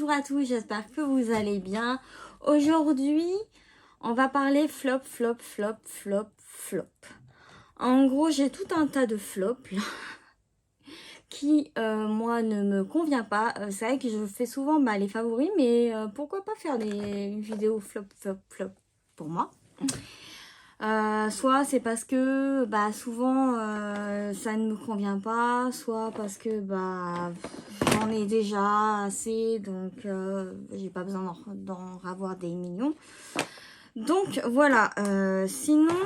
bonjour à tous, j'espère que vous allez bien. Aujourd'hui, on va parler flop. En gros, j'ai tout un tas de flops là, qui, moi, ne me convient pas. C'est vrai que je fais souvent les favoris, mais pourquoi pas faire une vidéo flop pour moi. Soit c'est parce que souvent ça ne me convient pas, soit parce que j'en ai déjà assez, donc j'ai pas besoin d'en avoir des millions. Donc voilà, sinon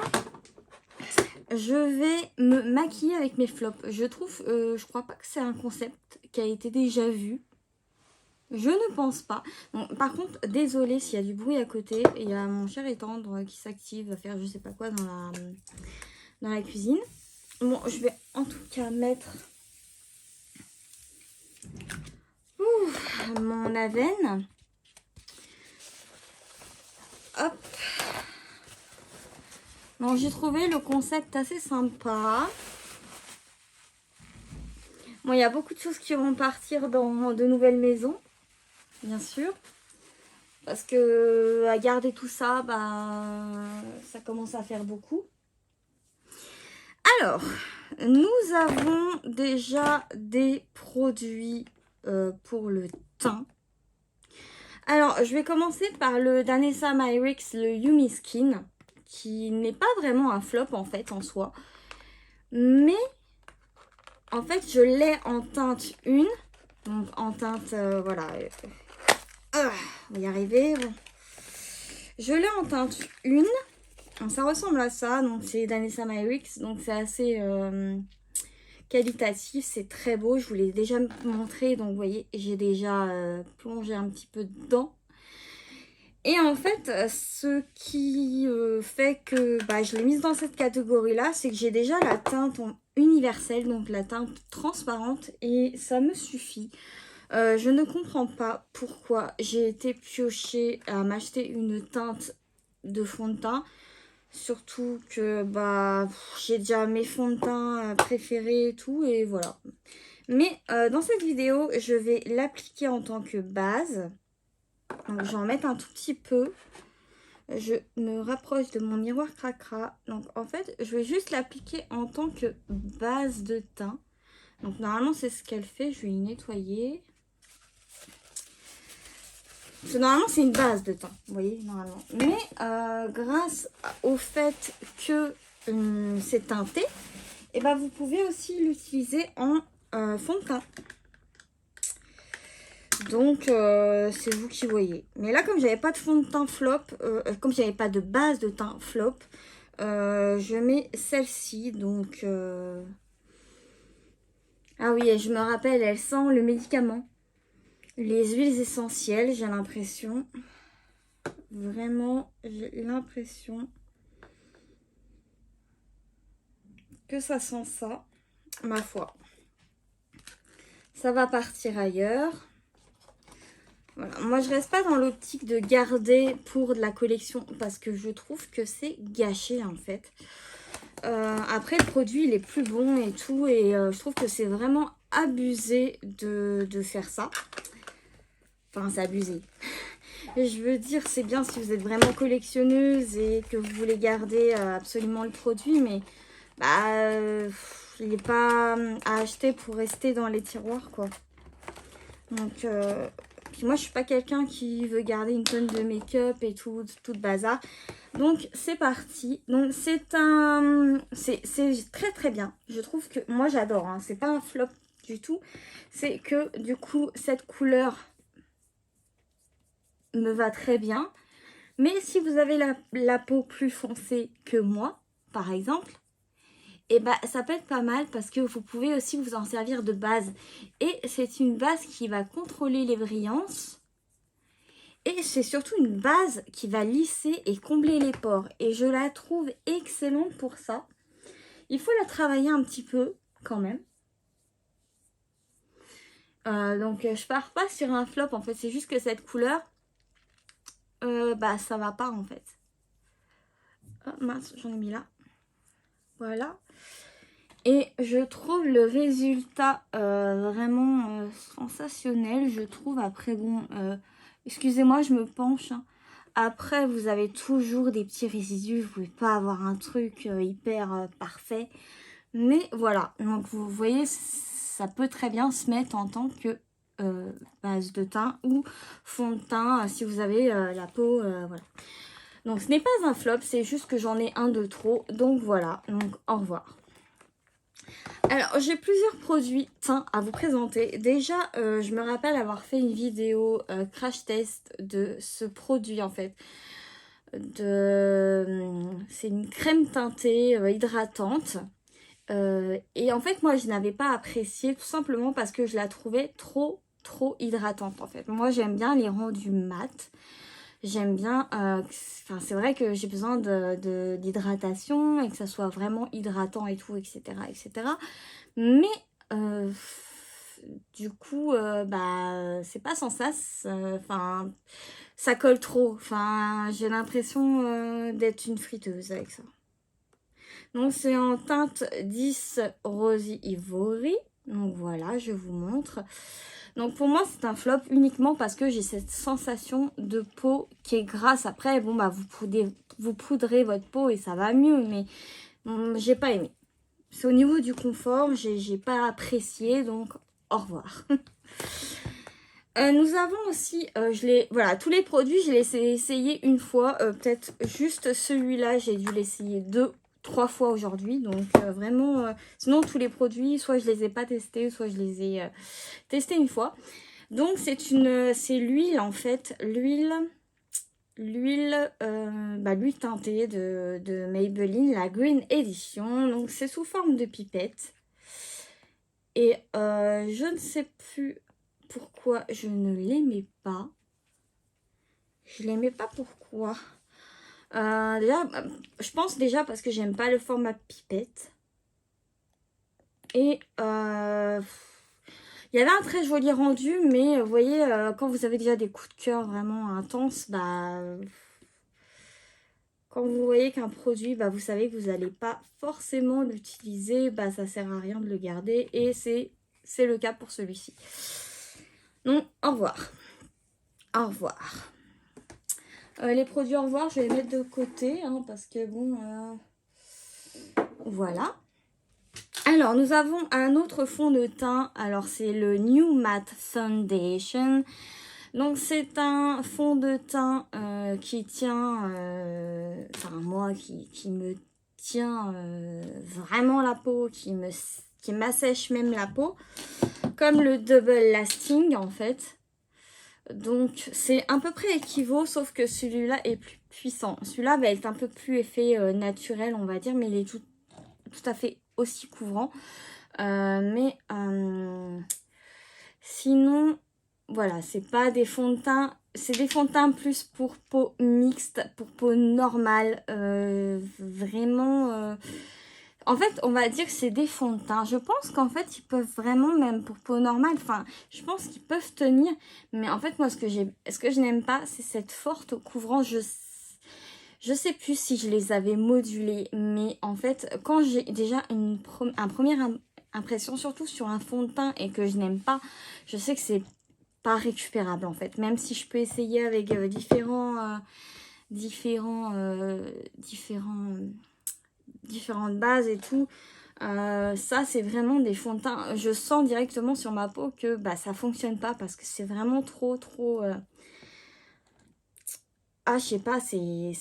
je vais me maquiller avec mes flops. Je crois pas que c'est un concept qui a été déjà vu. Je ne pense pas. Bon, par contre, désolée s'il y a du bruit à côté. Il y a mon cher et tendre qui s'active, va faire je sais pas quoi dans la cuisine. Bon, je vais en tout cas mettre mon Aven. Hop. Bon, j'ai trouvé le concept assez sympa. Bon, il y a beaucoup de choses qui vont partir dans de nouvelles maisons, bien sûr. Parce que à garder tout ça, ça commence à faire beaucoup. Alors, nous avons déjà des produits pour le teint. Alors, je vais commencer par le Danessa Myrix, le Yumi Skin, qui n'est pas vraiment un flop en fait en soi. Mais, en fait, je l'ai en teinte 1. Donc, en teinte, voilà. On va y arriver. Bon. Je l'ai en teinte 1. Donc, ça ressemble à ça. Donc, c'est Danessa Myrix. Donc, c'est assez qualitatif. C'est très beau. Je vous l'ai déjà montré. Donc, vous voyez, j'ai déjà plongé un petit peu dedans. Et en fait, ce qui fait que je l'ai mise dans cette catégorie-là, c'est que j'ai déjà la teinte universelle, donc la teinte transparente, et ça me suffit. Je ne comprends pas pourquoi j'ai été piochée à m'acheter une teinte de fond de teint. Surtout que j'ai déjà mes fonds de teint préférés et tout, et voilà. Mais dans cette vidéo, je vais l'appliquer en tant que base. Donc, je vais en mettre un tout petit peu. Je me rapproche de mon miroir cracra. Donc, en fait, je vais juste l'appliquer en tant que base de teint. Donc, normalement, c'est ce qu'elle fait. Je vais y nettoyer. Parce que normalement, c'est une base de teint. Vous voyez, normalement. Mais grâce au fait que c'est teinté, et vous pouvez aussi l'utiliser en fond de teint. Donc, c'est vous qui voyez. Mais là, comme j'avais pas de fond de teint flop, comme j'avais pas de base de teint flop, je mets celle-ci. Donc, ah oui, et je me rappelle, elle sent le médicament. Les huiles essentielles, j'ai l'impression. Vraiment, j'ai l'impression que ça sent ça. Ma foi. Ça va partir ailleurs. Voilà. Moi, je reste pas dans l'optique de garder pour de la collection parce que je trouve que c'est gâché en fait. Après, le produit, il est plus bon et tout. Et je trouve que c'est vraiment abusé de faire ça. Enfin, c'est abusé. Et je veux dire, c'est bien si vous êtes vraiment collectionneuse et que vous voulez garder absolument le produit. Mais il n'est pas à acheter pour rester dans les tiroirs, quoi. Donc... Puis moi, je suis pas quelqu'un qui veut garder une tonne de make-up et tout bazar. Donc, c'est parti. Donc, c'est très très bien. Je trouve que, moi j'adore, hein. C'est pas un flop du tout. C'est que, du coup, cette couleur me va très bien. Mais si vous avez la peau plus foncée que moi, par exemple, et ça peut être pas mal parce que vous pouvez aussi vous en servir de base. Et c'est une base qui va contrôler les brillances. Et c'est surtout une base qui va lisser et combler les pores. Et je la trouve excellente pour ça. Il faut la travailler un petit peu quand même. Donc je pars pas sur un flop en fait. C'est juste que cette couleur, ça va pas en fait. Oh mince, j'en ai mis là. Voilà. Et je trouve le résultat vraiment sensationnel, je trouve. Après, bon, excusez-moi, je me penche. Hein. Après, vous avez toujours des petits résidus, vous pouvez pas avoir un truc hyper parfait. Mais voilà, donc vous voyez, ça peut très bien se mettre en tant que base de teint ou fond de teint si vous avez la peau, voilà. Donc ce n'est pas un flop, c'est juste que j'en ai un de trop. Donc voilà, donc au revoir. Alors j'ai plusieurs produits teints à vous présenter. Déjà, je me rappelle avoir fait une vidéo crash test de ce produit en fait. C'est une crème teintée hydratante. Et en fait, moi, je n'avais pas apprécié tout simplement parce que je la trouvais trop hydratante en fait. Moi, j'aime bien les rendus mat. J'aime bien, c'est vrai que j'ai besoin d'hydratation et que ça soit vraiment hydratant et tout, etc. etc. Mais, du coup, c'est pas sans ça, ça colle trop. Enfin, j'ai l'impression d'être une friteuse avec ça. Donc, c'est en teinte 10 Rosy Ivory. Donc, voilà, je vous montre. Donc, pour moi, c'est un flop uniquement parce que j'ai cette sensation de peau qui est grasse. Après, bon, bah, vous poudrez votre peau et ça va mieux, mais j'ai pas aimé. C'est au niveau du confort, j'ai pas apprécié, donc au revoir. Nous avons aussi, voilà, tous les produits, je les ai essayés une fois, peut-être juste celui-là, j'ai dû l'essayer 2-3 fois aujourd'hui, donc vraiment, sinon tous les produits, soit je les ai pas testés, soit je les ai testés une fois. Donc c'est l'huile en fait, l'huile teintée de Maybelline, la Green Edition, donc c'est sous forme de pipette. Et je ne sais plus pourquoi je ne l'aimais pas. Je l'aimais pas pourquoi. Déjà, je pense déjà parce que j'aime pas le format pipette. Et il y avait un très joli rendu, mais vous voyez, quand vous avez déjà des coups de cœur vraiment intenses, quand vous voyez qu'un produit, vous savez que vous n'allez pas forcément l'utiliser, ça sert à rien de le garder. Et c'est le cas pour celui-ci. Donc, au revoir. Au revoir. Les produits au revoir, je vais les mettre de côté, hein, parce que bon, voilà. Alors, nous avons un autre fond de teint. Alors, c'est le New Matte Foundation. Donc, c'est un fond de teint qui tient, moi, qui me tient vraiment la peau, qui m'assèche même la peau. Comme le Double Lasting, en fait. Donc, c'est à peu près équivaut, sauf que celui-là est plus puissant. Celui-là va être un peu plus effet naturel, on va dire, mais il est tout à fait aussi couvrant. Sinon, voilà, c'est pas des fonds de teint. C'est des fonds de teint plus pour peau mixte, pour peau normale. Vraiment... En fait, on va dire que c'est des fonds de teint. Je pense qu'en fait, ils peuvent vraiment, même pour peau normale, je pense qu'ils peuvent tenir. Mais en fait, moi, ce que je n'aime pas, c'est cette forte couvrance. Je sais plus si je les avais modulés. Mais en fait, quand j'ai déjà une première impression, surtout sur un fond de teint, et que je n'aime pas, je sais que c'est pas récupérable, en fait. Même si je peux essayer avec différentes bases et tout, ça c'est vraiment des fonds de teint, je sens directement sur ma peau que ça fonctionne pas parce que c'est vraiment trop je sais pas, c'est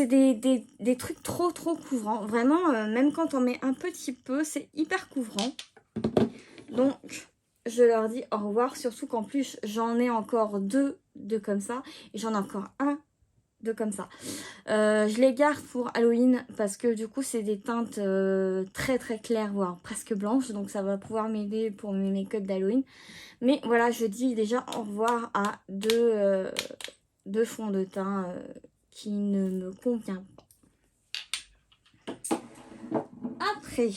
des trucs trop couvrants, vraiment. Même quand on met un petit peu, c'est hyper couvrant. Donc je leur dis au revoir, surtout qu'en plus j'en ai encore deux comme ça et j'en ai encore un comme ça. Je les garde pour Halloween parce que du coup c'est des teintes très claires, voire presque blanches, donc ça va pouvoir m'aider pour mes make-up d'Halloween. Mais voilà, je dis déjà au revoir à deux fonds de teint qui ne me conviennent pas. Après,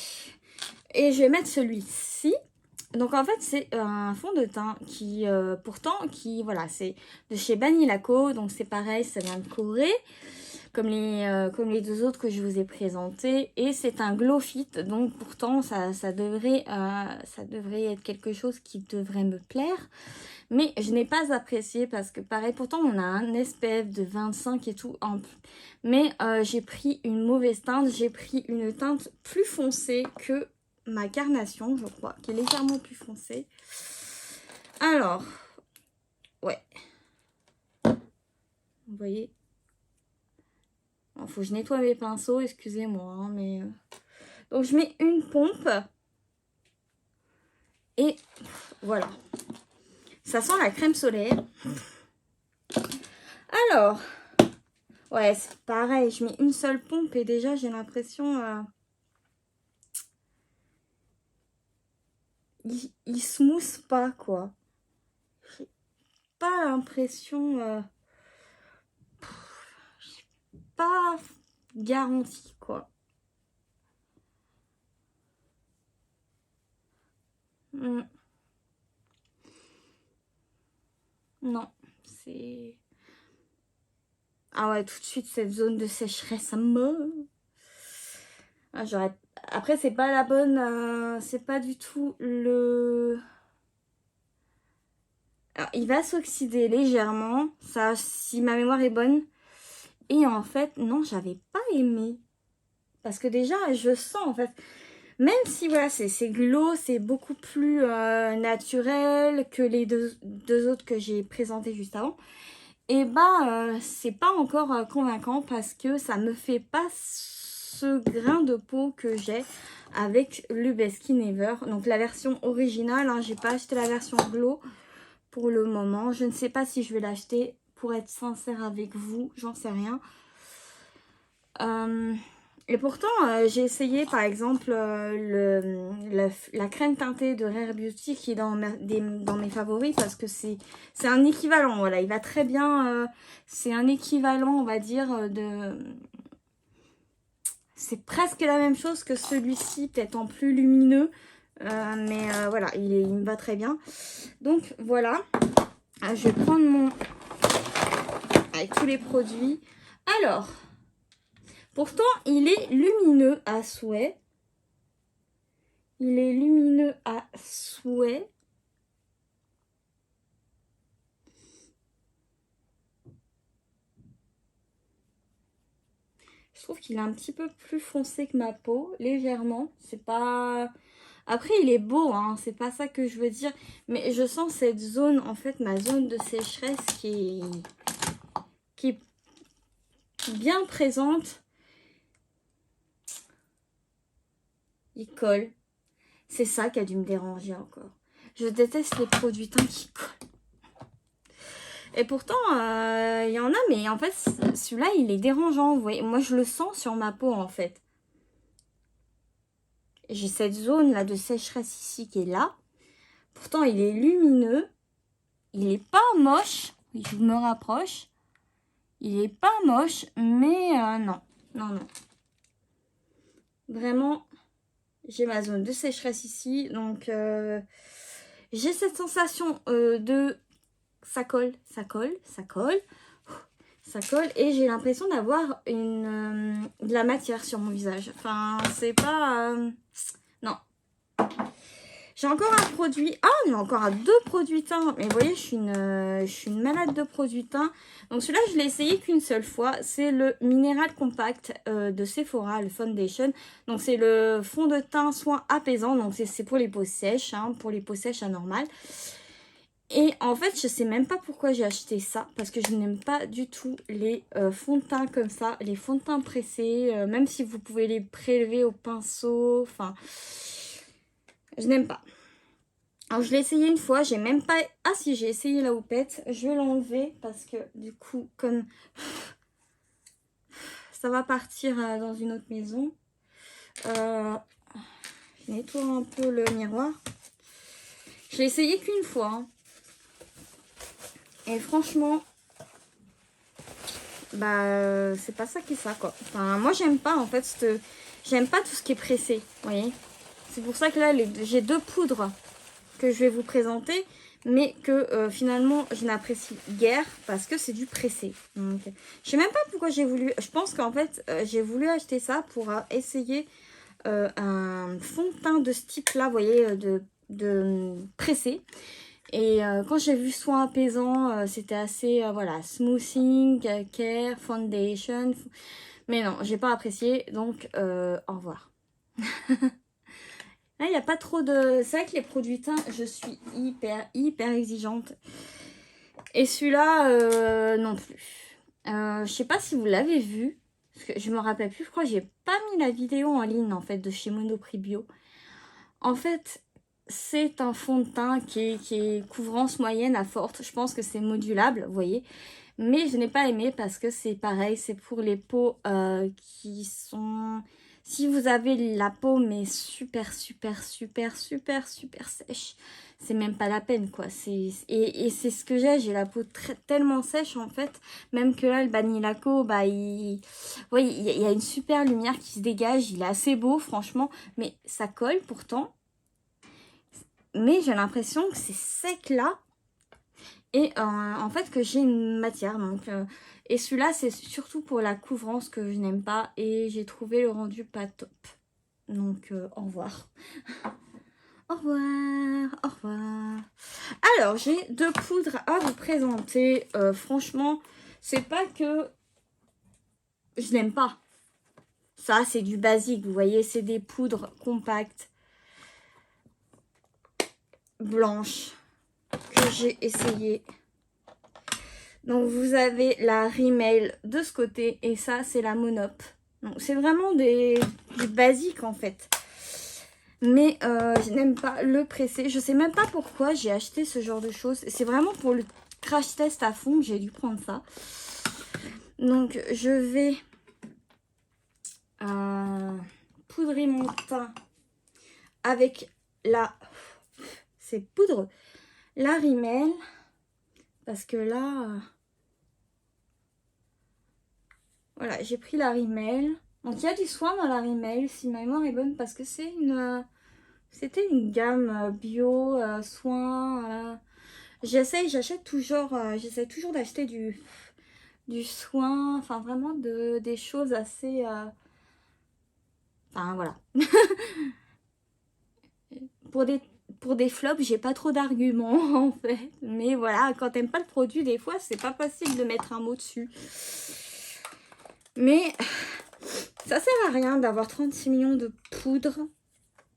et je vais mettre celui-ci. Donc en fait c'est un fond de teint qui voilà, c'est de chez Banilaco, donc c'est pareil, ça vient de Corée. comme les deux autres que je vous ai présentés. Et c'est un Glow Fit, donc pourtant ça devrait être quelque chose qui devrait me plaire. Mais je n'ai pas apprécié parce que pareil, pourtant on a un SPF de 25 et tout. Mais j'ai pris une mauvaise teinte, j'ai pris une teinte plus foncée que ma carnation, je crois, qui est légèrement plus foncée. Alors, ouais. Vous voyez, il faut que je nettoie mes pinceaux, excusez-moi, hein, mais... Donc je mets une pompe. Et voilà. Ça sent la crème solaire. Alors, ouais, c'est pareil, je mets une seule pompe et déjà j'ai l'impression... il smooth pas, quoi. J'ai pas l'impression... pas garanti, quoi. Non, c'est... Ah ouais, tout de suite, cette zone de sécheresse, ça me... Ah, après, c'est pas la bonne... c'est pas du tout le... Alors, il va s'oxyder légèrement, ça, si ma mémoire est bonne. Et en fait, non, j'avais pas aimé. Parce que déjà, je sens, en fait... Même si, voilà, c'est glow, c'est beaucoup plus naturel que les deux autres que j'ai présentés juste avant. Et bah, c'est pas encore convaincant parce que ça me fait pas ce grain de peau que j'ai avec le Best Skin Ever. Donc la version originale, hein, j'ai pas acheté la version glow pour le moment. Je ne sais pas si je vais l'acheter, pour être sincère avec vous, j'en sais rien. Et pourtant, j'ai essayé par exemple la crème teintée de Rare Beauty qui est dans mes favoris parce que c'est un équivalent. Voilà, il va très bien. C'est un équivalent, on va dire, de... C'est presque la même chose que celui-ci, peut-être en plus lumineux. Mais voilà, il me va très bien. Donc voilà, je vais prendre mon... avec tous les produits. Alors... Pourtant, il est lumineux à souhait. Il est lumineux à souhait. Je trouve qu'il est un petit peu plus foncé que ma peau, légèrement. C'est pas... Après, il est beau, hein, c'est pas ça que je veux dire. Mais je sens cette zone, en fait, ma zone de sécheresse qui est bien présente. Il colle. C'est ça qui a dû me déranger encore. Je déteste les produits teints qui collent. Et pourtant, il y en a, mais en fait, celui-là, il est dérangeant. Vous voyez, moi, je le sens sur ma peau, en fait. J'ai cette zone-là de sécheresse ici qui est là. Pourtant, il est lumineux. Il est pas moche. Je me rapproche. Il est pas moche, mais non. Non, non. Vraiment... J'ai ma zone de sécheresse ici, donc j'ai cette sensation de ça colle, ça colle, ça colle, ça colle, et j'ai l'impression d'avoir de la matière sur mon visage. Enfin, c'est pas... non. J'ai encore un produit... Ah, j'ai encore deux produits teints. Mais vous voyez, je suis une malade de produits teints. Donc celui-là, je l'ai essayé qu'une seule fois. C'est le Mineral Compact de Sephora, le Foundation. Donc c'est le fond de teint soin apaisant. Donc c'est pour les peaux sèches, hein, pour les peaux sèches anormales. Et en fait, je sais même pas pourquoi j'ai acheté ça. Parce que je n'aime pas du tout les fonds de teint comme ça. Les fonds de teint pressés. Même si vous pouvez les prélever au pinceau. Enfin... Je n'aime pas. Alors, je l'ai essayé une fois. J'ai même pas... Ah si, j'ai essayé la houppette. Je vais l'enlever parce que du coup, comme... ça va partir dans une autre maison. Je nettoie un peu le miroir. Je l'ai essayé qu'une fois. Hein. Et franchement... Bah, c'est pas ça qui est ça, quoi. Enfin, moi, j'aime pas, en fait, j'aime pas tout ce qui est pressé, vous voyez. C'est pour ça que là, j'ai deux poudres que je vais vous présenter. mais que finalement je n'apprécie guère parce que c'est du pressé. Donc, je sais même pas pourquoi j'ai voulu, je pense qu'en fait j'ai voulu acheter ça pour essayer un fond de teint de ce type là, vous voyez, de pressé. Et quand j'ai vu soin apaisant, c'était assez, voilà, smoothing, care, foundation. Mais non, j'ai pas apprécié, donc au revoir. Là, il n'y a pas trop de... C'est vrai que les produits teints, je suis hyper exigeante. Et celui-là, non plus. Je sais pas si vous l'avez vu. Parce que je me rappelle plus, je crois que j'ai pas mis la vidéo en ligne, en fait, de chez Monoprix Bio. En fait, c'est un fond de teint qui est couvrance moyenne à forte. Je pense que c'est modulable, vous voyez. Mais je n'ai pas aimé parce que c'est pareil, c'est pour les peaux qui sont... Si vous avez la peau mais super sèche, c'est même pas la peine quoi. Et c'est ce que j'ai la peau tellement sèche en fait. Même que là, le Banilaco, bah il y a une super lumière qui se dégage, il est assez beau franchement. Mais ça colle pourtant. Mais j'ai l'impression que c'est sec là. Et en fait que j'ai une matière donc et celui-là c'est surtout pour la couvrance que je n'aime pas et j'ai trouvé le rendu pas top, donc au revoir. Au revoir, au revoir. Alors j'ai deux poudres à vous présenter. Franchement c'est pas que je n'aime pas, ça c'est du basique, vous voyez, c'est des poudres compactes blanches que j'ai essayé. Donc vous avez la Rimmel de ce côté et ça c'est la Monop. Donc c'est vraiment du basique en fait. Mais je n'aime pas le pressé. Je sais même pas pourquoi j'ai acheté ce genre de choses. C'est vraiment pour le crash test à fond que j'ai dû prendre ça. Donc je vais poudrer mon teint avec ces poudres, la Rimmel. Parce que là... Voilà, j'ai pris la Rimmel. Donc il y a du soin dans la Rimmel, si ma mémoire est bonne, parce que c'est c'était une gamme bio, soin. J'achète toujours, j'essaie toujours d'acheter du soin, enfin vraiment des choses assez... Enfin voilà. Pour des flops, j'ai pas trop d'arguments en fait. Mais voilà, quand t'aimes pas le produit, des fois, c'est pas facile de mettre un mot dessus. Mais ça sert à rien d'avoir 36 millions de poudres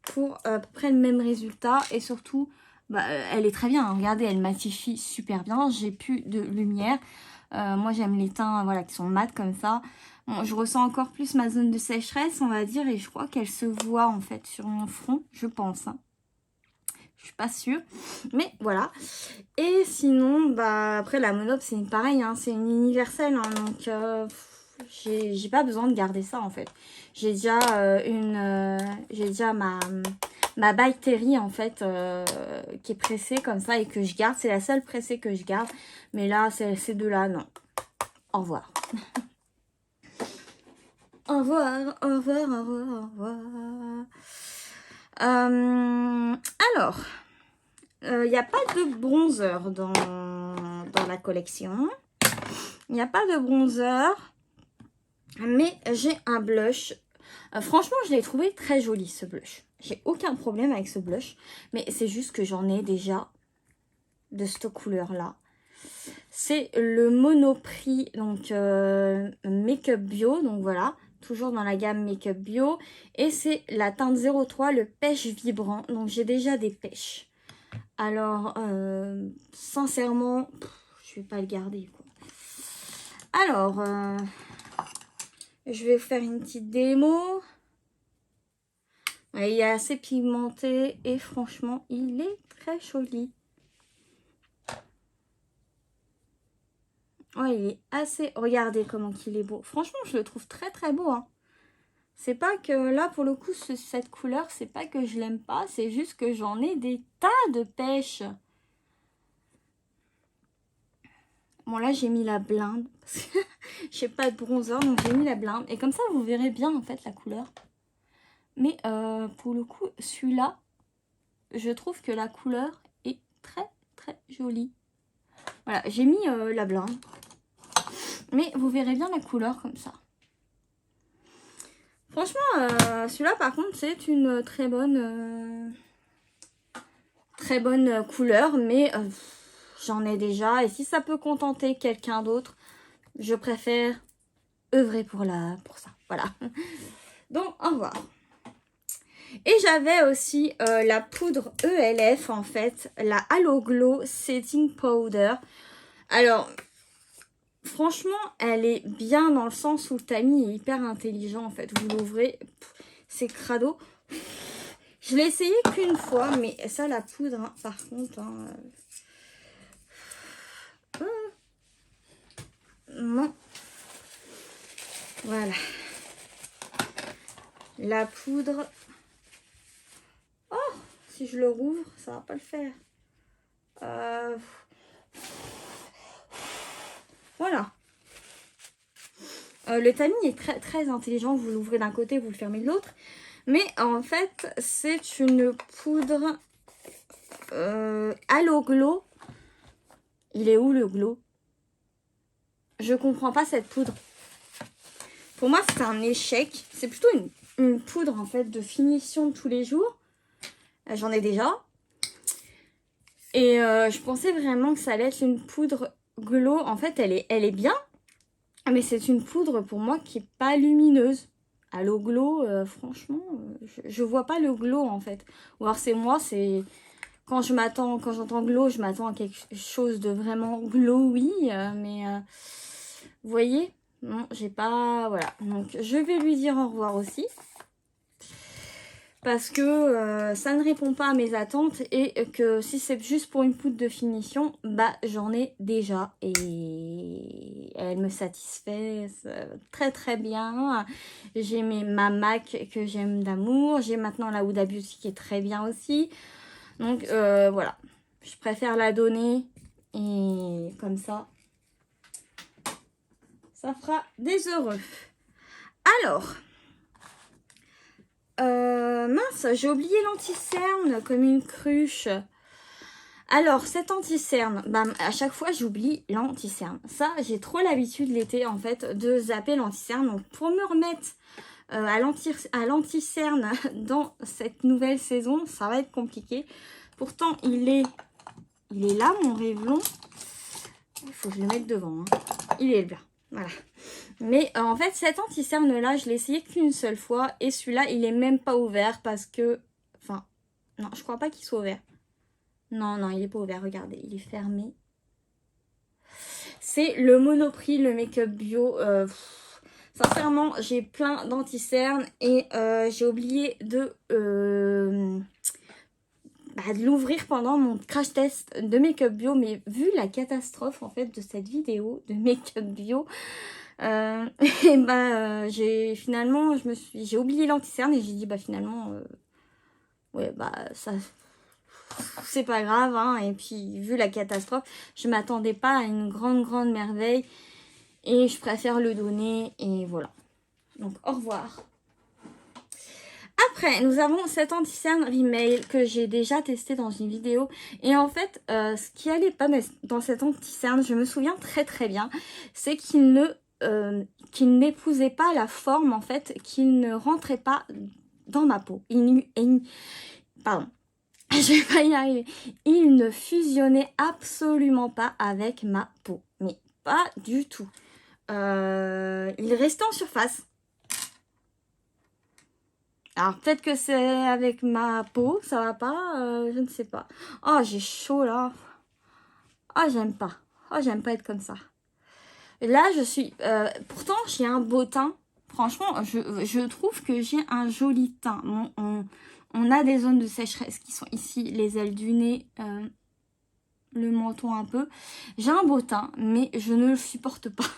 pour à peu près le même résultat. Et surtout, bah, elle est très bien. Hein. Regardez, elle matifie super bien. J'ai plus de lumière. Moi, j'aime les teints voilà, qui sont mat comme ça. Bon, je ressens encore plus ma zone de sécheresse, on va dire. Et je crois qu'elle se voit en fait sur mon front, je pense. Hein. Je suis pas sûre. Mais voilà. Et sinon, bah, après, la Monop, c'est pareil. Hein, c'est une universelle. Hein, donc... j'ai pas besoin de garder ça en fait. J'ai déjà j'ai déjà ma bactérie en fait qui est pressée comme ça et que je garde. C'est la seule pressée que je garde. Mais là, ces deux-là, non. Au revoir. Au revoir, au revoir, au revoir, au revoir. Alors, il n'y a pas de bronzer dans la collection. Il n'y a pas de bronzer. Mais j'ai un blush. Franchement, je l'ai trouvé très joli ce blush. J'ai aucun problème avec ce blush. Mais c'est juste que j'en ai déjà de cette couleur-là. C'est le Monoprix, donc Make-up Bio. Donc voilà, toujours dans la gamme Make-up Bio. Et c'est la teinte 03, le pêche vibrant. Donc j'ai déjà des pêches. Alors, sincèrement, je vais pas le garder. Quoi. Alors... je vais vous faire une petite démo. Ouais, il est assez pigmenté et franchement, il est très joli. Ouais, il est assez... Regardez comment il est beau. Franchement, je le trouve très beau. Hein. C'est pas que là, pour le coup, cette couleur, c'est pas que je l'aime pas. C'est juste que j'en ai des tas de pêches. Bon, là, j'ai mis la blinde. J'ai pas de bronzer, donc j'ai mis la blinde. Et comme ça, vous verrez bien, en fait, la couleur. Mais pour le coup, celui-là, je trouve que la couleur est très très joli. Voilà, j'ai mis la blinde. Mais vous verrez bien la couleur comme ça. Franchement, celui-là par contre c'est une très bonne couleur. Mais j'en ai déjà. Et si ça peut contenter quelqu'un d'autre, je préfère œuvrer pour ça. Voilà. Donc au revoir. Et j'avais aussi la poudre ELF en fait. La Halo Glow Setting Powder. Alors... franchement, elle est bien dans le sens où le tamis est hyper intelligent en fait. Vous l'ouvrez, c'est crado. Je l'ai essayé qu'une fois, mais ça, la poudre, hein, par contre... hein, non. Voilà. La poudre... oh, si je le rouvre, ça va pas le faire. Voilà. Le tamis est très, très intelligent. Vous l'ouvrez d'un côté, vous le fermez de l'autre. Mais en fait, c'est une poudre Halo Glow. Il est où le glow? Je comprends pas cette poudre. Pour moi, c'est un échec. C'est plutôt une poudre en fait de finition de tous les jours. J'en ai déjà. Et je pensais vraiment que ça allait être une poudre glow. En fait, elle est bien. Mais c'est une poudre pour moi qui est pas lumineuse. Halo Glow, franchement, je vois pas le glow en fait. Ou alors c'est moi, c'est... quand j'entends glow, je m'attends à quelque chose de vraiment glowy. Mais vous voyez, non, j'ai pas... voilà. Donc je vais lui dire au revoir aussi. Parce que ça ne répond pas à mes attentes et que si c'est juste pour une poudre de finition, bah j'en ai déjà et elle me satisfait très très bien. J'ai ma MAC que j'aime d'amour, j'ai maintenant la Huda Beauty qui est très bien aussi. Donc voilà, je préfère la donner et comme ça fera des heureux. Alors... mince, j'ai oublié l'anti-cerne comme une cruche. Alors, cet anti-cerne, bah, à chaque fois, j'oublie l'anti-cerne. Ça, j'ai trop l'habitude l'été, en fait, de zapper l'anti-cerne. Donc, pour me remettre à l'anti-cerne dans cette nouvelle saison, ça va être compliqué. Pourtant, il est là, mon Revlon. Il faut que je le mette devant. Hein. Il est là. Voilà. Mais en fait, cet anti-cerne là, je l'ai essayé qu'une seule fois. Et celui-là, il est même pas ouvert parce que... enfin, non, je crois pas qu'il soit ouvert. Non, non, il est pas ouvert. Regardez, il est fermé. C'est le Monoprix, le make-up bio. Sincèrement, j'ai plein d'anti-cernes et j'ai oublié de l'ouvrir pendant mon crash test de make-up bio. Mais vu la catastrophe en fait de cette vidéo de make-up bio... et bah finalement j'ai oublié l'anti-cerne et j'ai dit bah finalement ouais bah ça c'est pas grave hein. Et puis vu la catastrophe, je m'attendais pas à une grande merveille et je préfère le donner et voilà. Donc au revoir. Après, nous avons cet anti-cerne Rimmel que j'ai déjà testé dans une vidéo. Et en fait, ce qui allait pas dans cet anti-cerne, je me souviens très très bien, c'est qu'il n'épousait pas la forme en fait, qu'il ne rentrait pas dans ma peau. Pardon, je vais pas y arriver. Il ne fusionnait absolument pas avec ma peau, mais pas du tout. Il restait en surface. Alors peut-être que c'est avec ma peau, ça va pas, je ne sais pas. Oh, j'ai chaud là. Oh, j'aime pas. Oh, j'aime pas être comme ça. Là, je suis... pourtant, j'ai un beau teint. Franchement, je trouve que j'ai un joli teint. Bon, on a des zones de sécheresse qui sont ici, les ailes du nez, le menton un peu. J'ai un beau teint, mais je ne le supporte pas.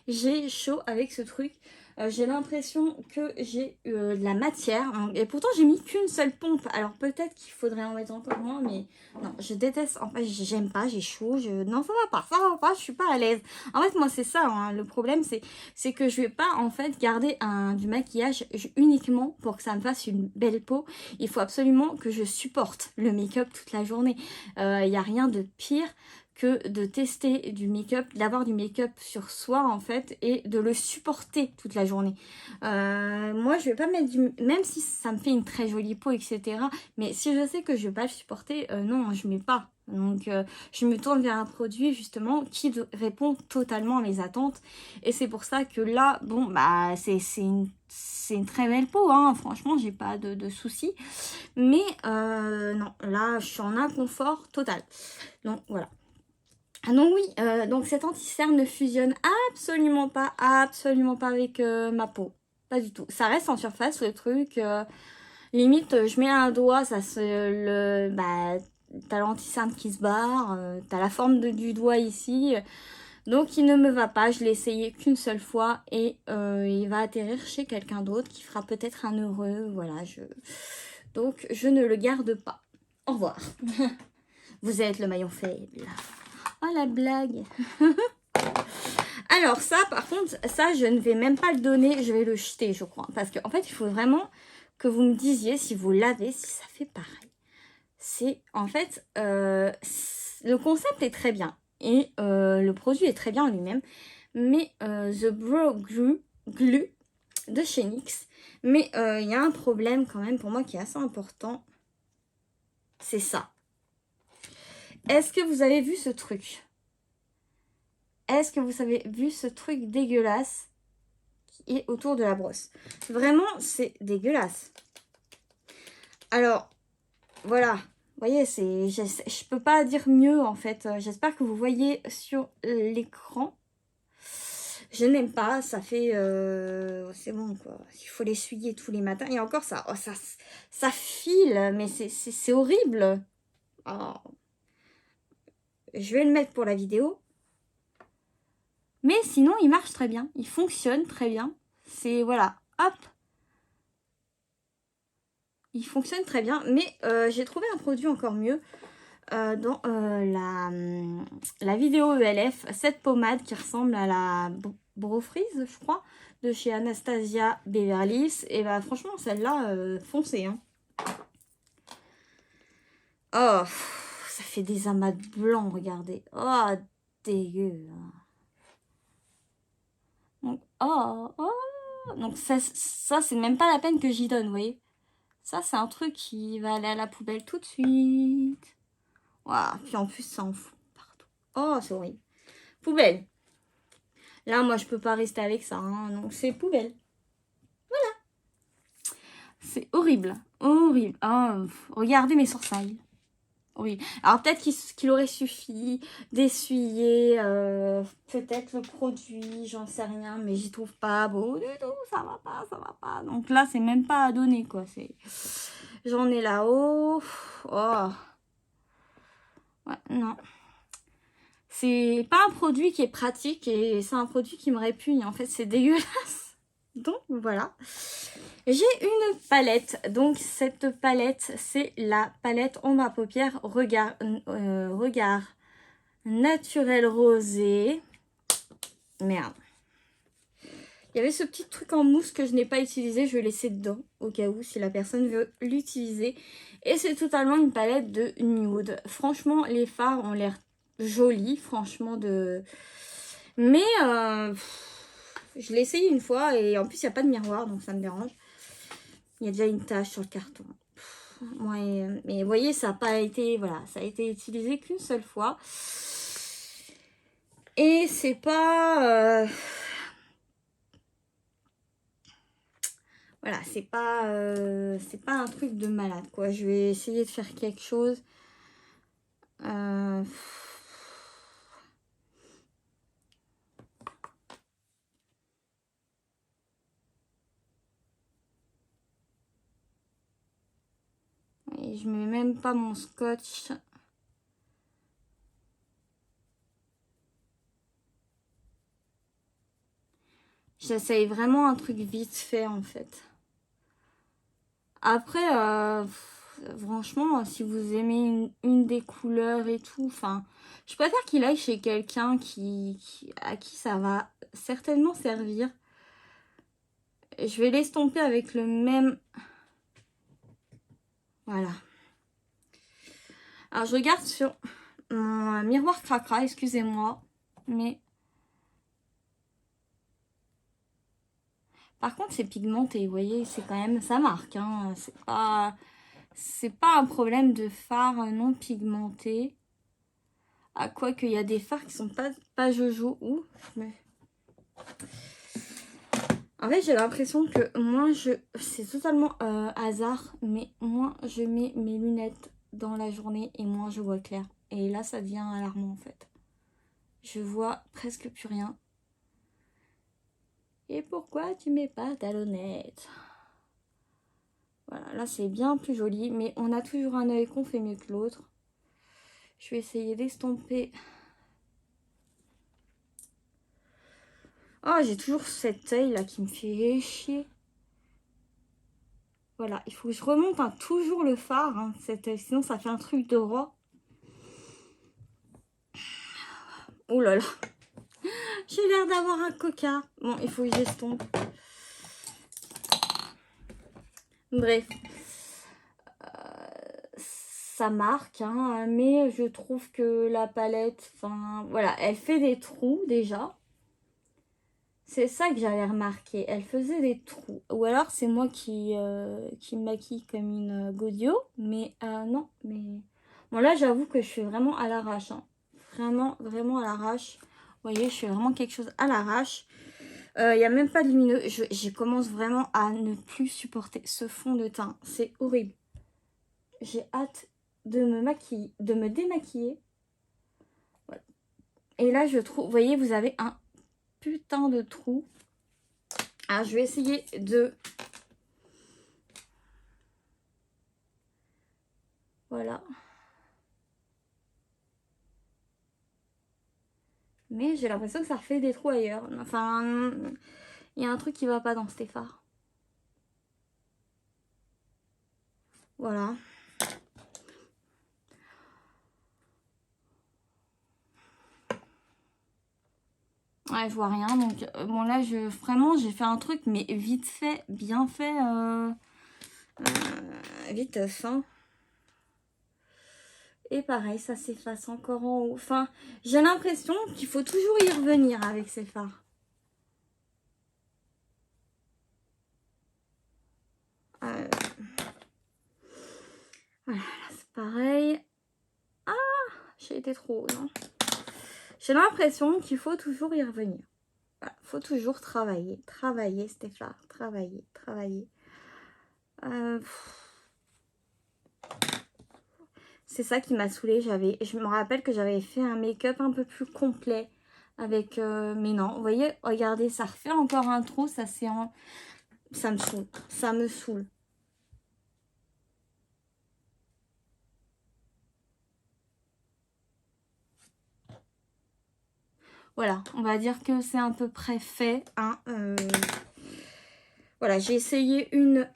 J'ai chaud avec ce truc. j'ai l'impression que j'ai de la matière. Et pourtant, j'ai mis qu'une seule pompe. Alors peut-être qu'il faudrait en mettre encore moins, mais non, je déteste. En fait, j'aime pas, j'ai chaud. Non, ça va pas, je suis pas à l'aise. En fait, moi, c'est ça, hein, le problème, c'est que je vais pas, en fait, garder du maquillage uniquement pour que ça me fasse une belle peau. Il faut absolument que je supporte le make-up toute la journée. Il n'y a rien de pire que de tester du make-up, d'avoir du make-up sur soi en fait et de le supporter toute la journée. Moi je vais pas mettre même si ça me fait une très jolie peau etc. Mais si je sais que je vais pas le supporter, non je mets pas. Donc je me tourne vers un produit justement qui répond totalement à mes attentes et c'est pour ça que là bon bah c'est une très belle peau hein. Franchement j'ai pas de soucis mais non là je suis en inconfort total donc voilà. Donc oui, donc cet anti-cerne ne fusionne absolument pas avec ma peau. Pas du tout. Ça reste en surface le truc. Limite, je mets un doigt, ça se bah t'as l'anti-cerne qui se barre, t'as la forme du doigt ici. Donc il ne me va pas, je l'ai essayé qu'une seule fois et il va atterrir chez quelqu'un d'autre qui fera peut-être un heureux. Voilà, donc je ne le garde pas. Au revoir. Vous êtes le maillon faible. Oh la blague. Alors ça par contre, ça je ne vais même pas le donner, je vais le jeter je crois. Parce qu'en fait il faut vraiment que vous me disiez si vous l'avez, si ça fait pareil. C'est en fait, le concept est très bien. Et le produit est très bien en lui-même. Mais The Brow Glue de chez NYX. Mais il y a un problème quand même pour moi qui est assez important. C'est ça. Est-ce que vous avez vu ce truc ? Est-ce que vous avez vu ce truc dégueulasse qui est autour de la brosse? Vraiment, c'est dégueulasse. Alors, voilà. Vous voyez, je peux pas dire mieux en fait. J'espère que vous voyez sur l'écran. Je n'aime pas, ça fait... c'est bon quoi. Il faut l'essuyer tous les matins. Et encore ça, ça file, mais c'est horrible. Oh. Je vais le mettre pour la vidéo. Mais sinon, il marche très bien. Il fonctionne très bien. C'est, voilà, hop. Il fonctionne très bien. Mais j'ai trouvé un produit encore mieux dans la vidéo ELF. Cette pommade qui ressemble à la Brow Freeze, je crois, de chez Anastasia Beverly Hills. Et bah franchement, celle-là, foncez. Hein. Oh, ça fait des amas de blanc, regardez. Oh, dégueu. Donc, donc ça c'est même pas la peine que j'y donne, vous voyez. Ça, c'est un truc qui va aller à la poubelle tout de suite. Waouh, puis en plus, ça en fout partout. Oh, c'est horrible. Poubelle. Là, moi, je peux pas rester avec ça, hein, donc c'est poubelle. Voilà. C'est horrible. Horrible. Oh, regardez mes sourcils. Oui. Alors peut-être qu'il aurait suffi d'essuyer peut-être le produit, j'en sais rien, mais j'y trouve pas beau du tout, ça va pas, ça va pas. Donc là, c'est même pas à donner quoi. J'en ai là-haut. Oh. Ouais, non. C'est pas un produit qui est pratique et c'est un produit qui me répugne. En fait, c'est dégueulasse. Donc voilà. J'ai une palette. Donc cette palette, c'est la palette ombre à paupières Regard Naturel Rosé. Merde. Il y avait ce petit truc en mousse que je n'ai pas utilisé. Je vais laisser dedans au cas où si la personne veut l'utiliser. Et c'est totalement une palette de nude. Franchement, les fards ont l'air jolis. Franchement, mais je l'ai essayé une fois et en plus, il n'y a pas de miroir. Donc ça me dérange. Il y a déjà une tache sur le carton. Ouais, mais vous voyez, ça n'a pas été... Voilà, ça a été utilisé qu'une seule fois. Et c'est pas... Voilà, c'est pas un truc de malade, quoi. Je vais essayer de faire quelque chose. Et je mets même pas mon scotch. J'essaye vraiment un truc vite fait en fait. Après, franchement, si vous aimez une des couleurs et tout, enfin, je préfère qu'il aille chez quelqu'un à qui ça va certainement servir. Je vais l'estomper avec le même... Voilà. Alors, je regarde sur mon miroir cracra, excusez-moi. Mais... Par contre, c'est pigmenté, vous voyez, c'est quand même... Ça marque, hein. C'est pas un problème de fard non pigmenté. À quoi qu'il y a des fards qui sont pas jojo. Ouh, mais... En fait, j'ai l'impression que moi, c'est totalement hasard, mais moins je mets mes lunettes dans la journée et moins je vois clair. Et là, ça devient alarmant en fait. Je vois presque plus rien. Et pourquoi tu mets pas ta lunette? Voilà, là c'est bien plus joli, mais on a toujours un œil qu'on fait mieux que l'autre. Je vais essayer d'estomper. Oh, j'ai toujours cet œil là qui me fait chier. Voilà, il faut que je remonte toujours le fard, hein, sinon ça fait un truc de roi. Oh là là, j'ai l'air d'avoir un coca. Bon, il faut que j'estompe. Bref, ça marque, hein, mais je trouve que la palette, enfin, voilà, elle fait des trous déjà. C'est ça que j'avais remarqué, elle faisait des trous. Ou alors c'est moi qui me maquille comme une godio, mais non, mais... Bon là j'avoue que je suis vraiment à l'arrache, hein. Vraiment, vraiment à l'arrache. Vous voyez, je fais vraiment quelque chose à l'arrache. Il n'y a même pas de lumineux. Je commence vraiment à ne plus supporter ce fond de teint. C'est horrible. J'ai hâte de me maquiller, de me démaquiller. Voilà. Et là, je trouve... Vous voyez, vous avez un putain de trou. Alors, je vais essayer de... Voilà. Mais j'ai l'impression que ça refait des trous ailleurs. Enfin, il y a un truc qui va pas dans ces fards. Voilà. Ouais, je vois rien. Donc, bon, là, vraiment, j'ai fait un truc, mais vite fait, bien fait. Vite fin. Et pareil, ça s'efface encore en haut. Enfin, j'ai l'impression qu'il faut toujours y revenir avec ces fards. Voilà, là, c'est pareil. Ah, j'ai été trop haut, non? J'ai l'impression qu'il faut toujours y revenir. Voilà, faut toujours travailler. Travailler, Stéphane. Travailler, travailler. C'est ça qui m'a saoulée. Je me rappelle que j'avais fait un make-up un peu plus complet avec... mais non, vous voyez, regardez, ça refait encore un trou. Ça me saoule. Ça me saoule. Voilà, on va dire que c'est à peu près fait. Hein, voilà, j'ai essayé une...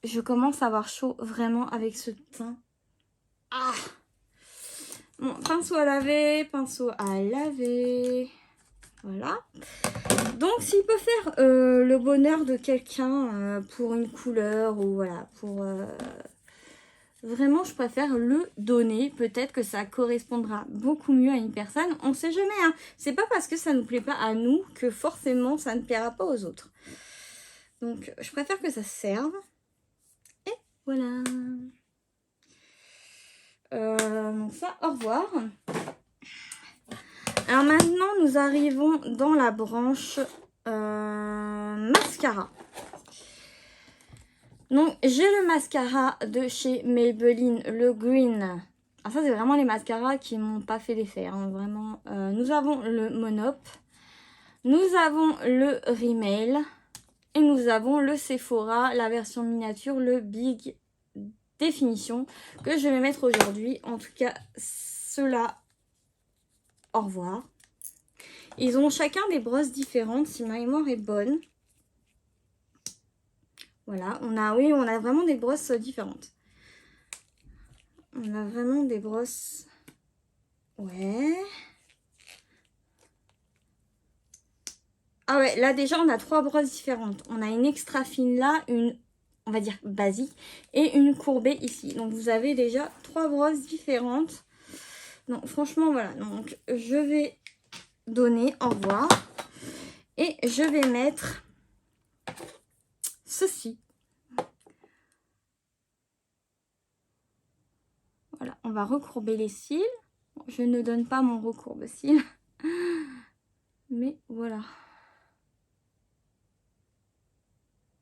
Je commence à avoir chaud vraiment avec ce teint. Ah! Bon, pinceau à laver, pinceau à laver. Voilà. Donc, s'il peut faire le bonheur de quelqu'un pour une couleur ou voilà, pour... Vraiment, je préfère le donner. Peut-être que ça correspondra beaucoup mieux à une personne. On sait jamais, hein. C'est pas parce que ça nous plaît pas à nous que forcément ça ne plaira pas aux autres. Donc, je préfère que ça serve. Et voilà. Donc ça, au revoir. Alors maintenant, nous arrivons dans la branche mascara. Donc, j'ai le mascara de chez Maybelline, le Green. Alors ça, c'est vraiment les mascaras qui m'ont pas fait l'effet, hein, vraiment. Nous avons le Monop. Nous avons le Rimmel. Et nous avons le Sephora, la version miniature, le Big Définition, que je vais mettre aujourd'hui. En tout cas, ceux-là, au revoir. Ils ont chacun des brosses différentes, si ma mémoire est bonne. Voilà, oui, on a vraiment des brosses différentes. On a vraiment des brosses... Ouais. Ah ouais, là déjà, on a 3 brosses différentes. On a une extra fine là, une, on va dire, basique, et une courbée ici. Donc, vous avez déjà 3 brosses différentes. Donc, franchement, voilà. Donc, je vais donner au revoir. Et je vais mettre ceci. Voilà, on va recourber les cils. Je ne donne pas mon recourbe-cils. Mais voilà.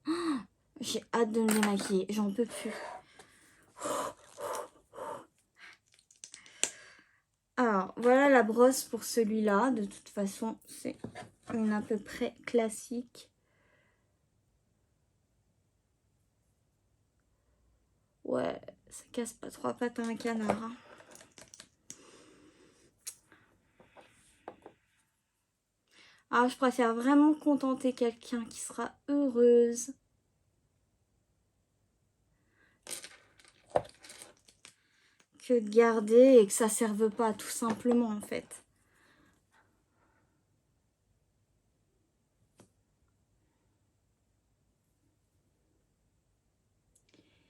Oh, j'ai hâte de me démaquiller. J'en peux plus. Alors, voilà la brosse pour celui-là. De toute façon, c'est une à peu près classique. Ouais, ça casse pas 3 pattes à un canard. Hein. Alors, je préfère vraiment contenter quelqu'un qui sera heureuse. Que de garder et que ça serve pas, tout simplement, en fait.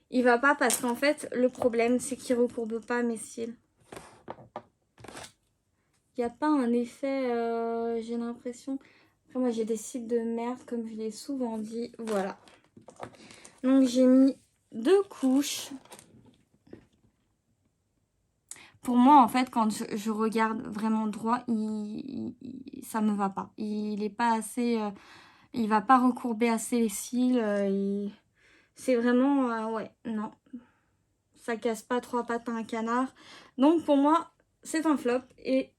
Il va pas parce qu'en fait, le problème, c'est qu'il recourbe pas mes cils. Il n'y a pas un effet, j'ai l'impression... Après, moi, j'ai des cils de merde, comme je l'ai souvent dit. Voilà. Donc, j'ai mis 2 couches. Pour moi, en fait, quand je regarde vraiment droit, ça me va pas. Il est pas assez... il va pas recourber assez les cils. C'est vraiment... ouais, non. Ça casse pas 3 pattes à un canard. Donc, pour moi, c'est un flop. Et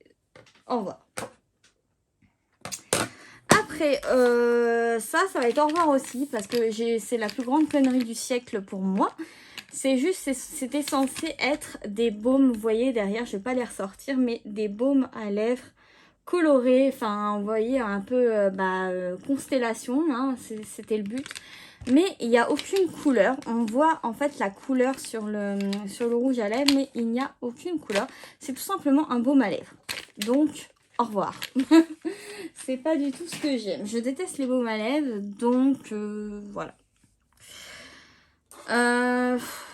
au revoir. Après, ça va être au revoir aussi. Parce que c'est la plus grande connerie du siècle pour moi. C'est juste, c'était censé être des baumes, vous voyez derrière, je vais pas les ressortir, mais des baumes à lèvres colorés, enfin, vous voyez, un peu constellation, hein, c'était le but. Mais il n'y a aucune couleur, on voit en fait la couleur sur le rouge à lèvres, mais il n'y a aucune couleur. C'est tout simplement un baume à lèvres. Donc, au revoir. C'est pas du tout ce que j'aime. Je déteste les baumes à lèvres, donc voilà.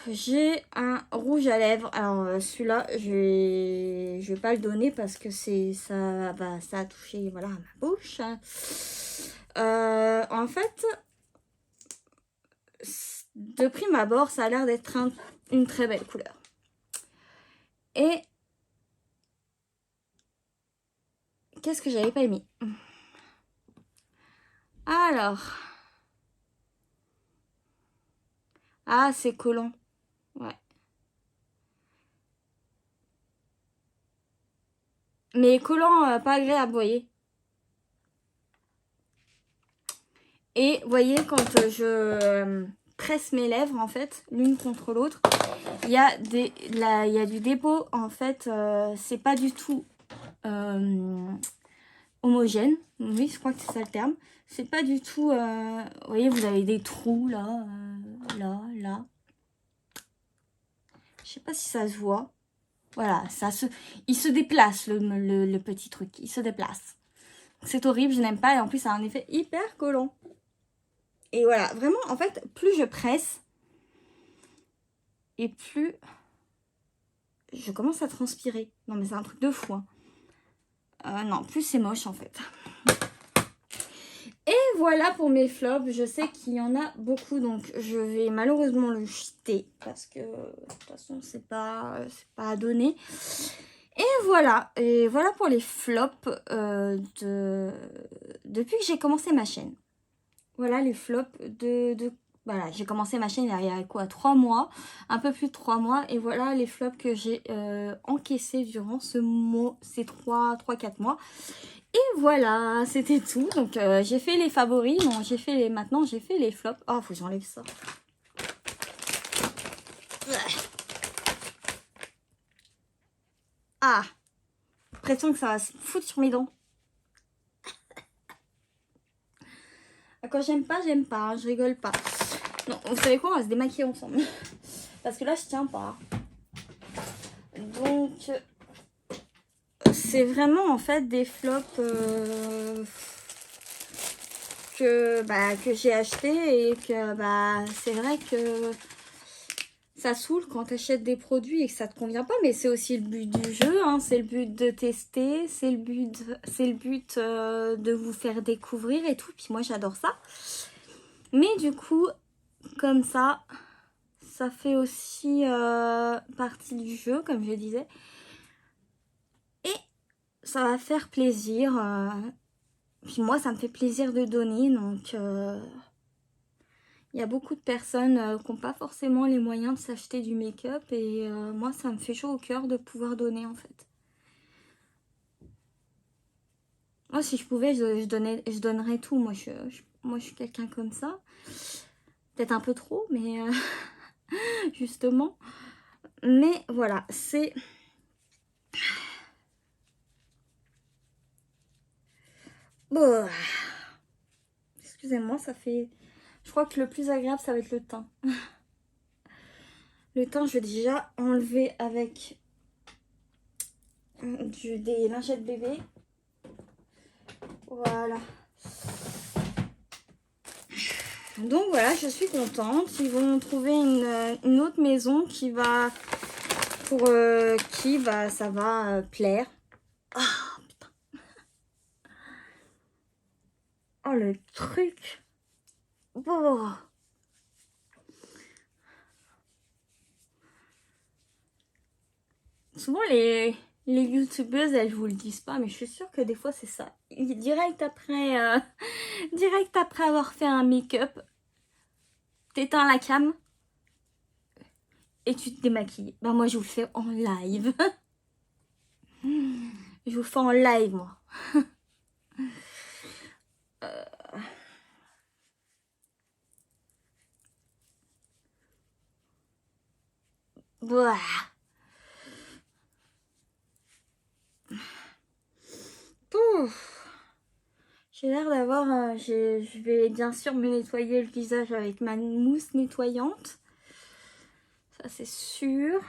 J'ai un rouge à lèvres. Alors celui-là, je vais pas le donner parce que ça a touché voilà ma bouche. En fait, de prime abord, ça a l'air d'être une très belle couleur. Et qu'est-ce que j'avais pas aimé? Alors, ah c'est collant, ouais. Mais collant, pas agréable, vous voyez. Et vous voyez, quand je presse mes lèvres, en fait, l'une contre l'autre, il y a du dépôt, en fait, c'est pas du tout homogène. Oui, je crois que c'est ça le terme. C'est pas du tout... vous voyez, vous avez des trous, là, là. Je sais pas si ça se voit. Voilà, il se déplace, le petit truc. Il se déplace. C'est horrible, je n'aime pas. Et en plus, ça a un effet hyper collant. Et voilà, vraiment, en fait, plus je presse, et plus je commence à transpirer. Non, mais c'est un truc de fou. Hein. Non, plus c'est moche, en fait. Et voilà pour mes flops. Je sais qu'il y en a beaucoup, donc je vais malheureusement le jeter. Parce que, de toute façon, c'est pas à donner. Et voilà pour les flops depuis que j'ai commencé ma chaîne. Voilà les flops voilà, j'ai commencé ma chaîne il y a quoi, 3 mois, un peu plus de 3 mois. Et voilà les flops que j'ai encaissés durant ces 3-4 mois. Et voilà, c'était tout. Donc j'ai fait les favoris, non, maintenant j'ai fait les flops. Oh, faut que j'enlève ça. Ah, l'impression que ça va se foutre sur mes dents. Quand j'aime pas, hein, je rigole pas. Non, vous savez quoi, on va se démaquiller ensemble. Parce que là, je tiens pas. Donc, c'est vraiment en fait des flops que j'ai acheté et que c'est vrai que ça saoule quand tu achètes des produits et que ça te convient pas, mais c'est aussi le but du jeu, hein, c'est le but de tester, c'est le but de vous faire découvrir et tout, puis moi j'adore ça. Mais du coup, comme ça fait aussi partie du jeu, comme je disais, et ça va faire plaisir, puis moi ça me fait plaisir de donner, donc il y a beaucoup de personnes qui n'ont pas forcément les moyens de s'acheter du make-up et moi ça me fait chaud au cœur de pouvoir donner en fait. Moi si je pouvais je donnerais tout, moi je suis quelqu'un comme ça. Peut-être un peu trop mais justement. Mais voilà, c'est... Bon. Excusez-moi, ça fait... Je crois que le plus agréable ça va être le teint. Le teint je vais déjà enlever avec des lingettes bébé. Voilà. Donc voilà, je suis contente. Ils vont trouver une autre maison qui va... Pour qui ça va plaire. Oh putain. Oh le truc. Oh. Souvent les youtubeuses elles vous le disent pas, mais je suis sûre que des fois c'est ça. Direct après avoir fait un make-up, t'éteins la cam et tu te démaquilles. Ben moi je vous le fais en live. Je vous le fais en live moi. Voilà. J'ai l'air d'avoir... je vais bien sûr me nettoyer le visage avec ma mousse nettoyante. Ça c'est sûr.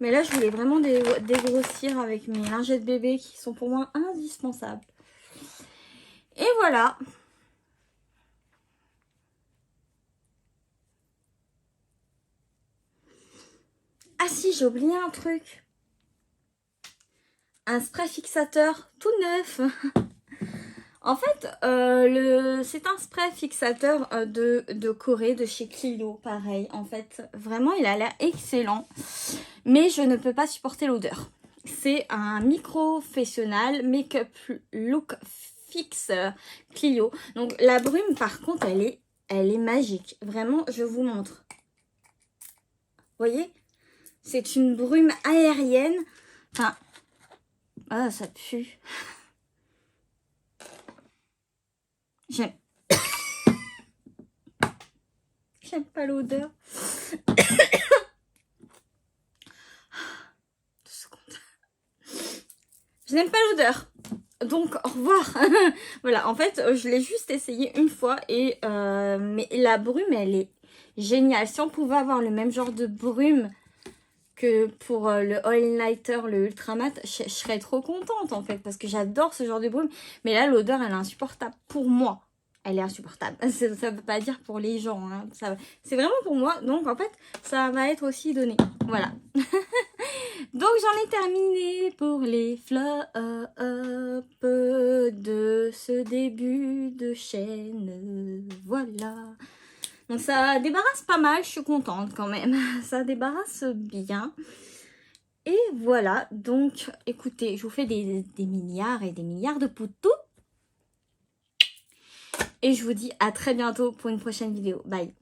Mais là je voulais vraiment dégrossir avec mes lingettes bébé qui sont pour moi indispensables. Et voilà. Ah si, j'ai oublié un truc. Un spray fixateur tout neuf. En fait, c'est un spray fixateur de Corée, de chez Clio, pareil. En fait, vraiment, il a l'air excellent. Mais je ne peux pas supporter l'odeur. C'est un micro-professionnel Make-up Look Fix Clio. Donc, la brume, par contre, elle est magique. Vraiment, je vous montre. Vous voyez ? C'est une brume aérienne. Enfin, ah, ça pue. J'aime pas l'odeur. Je n'aime pas l'odeur. Donc, au revoir. Voilà, en fait, je l'ai juste essayé une fois. Mais la brume, elle est géniale. Si on pouvait avoir le même genre de brume que pour le All Nighter, le Ultra Matte, je serais trop contente, en fait. Parce que j'adore ce genre de brume. Mais là, l'odeur, elle est insupportable pour moi. Elle est insupportable. Ça ne veut pas dire pour les gens. Hein. C'est vraiment pour moi. Donc, en fait, ça va être aussi donné. Voilà. Donc, j'en ai terminé pour les flops de ce début de chaîne. Voilà. Donc, ça débarrasse pas mal. Je suis contente quand même. Ça débarrasse bien. Et voilà. Donc, écoutez, je vous fais des milliards et des milliards de poutous. Et je vous dis à très bientôt pour une prochaine vidéo. Bye.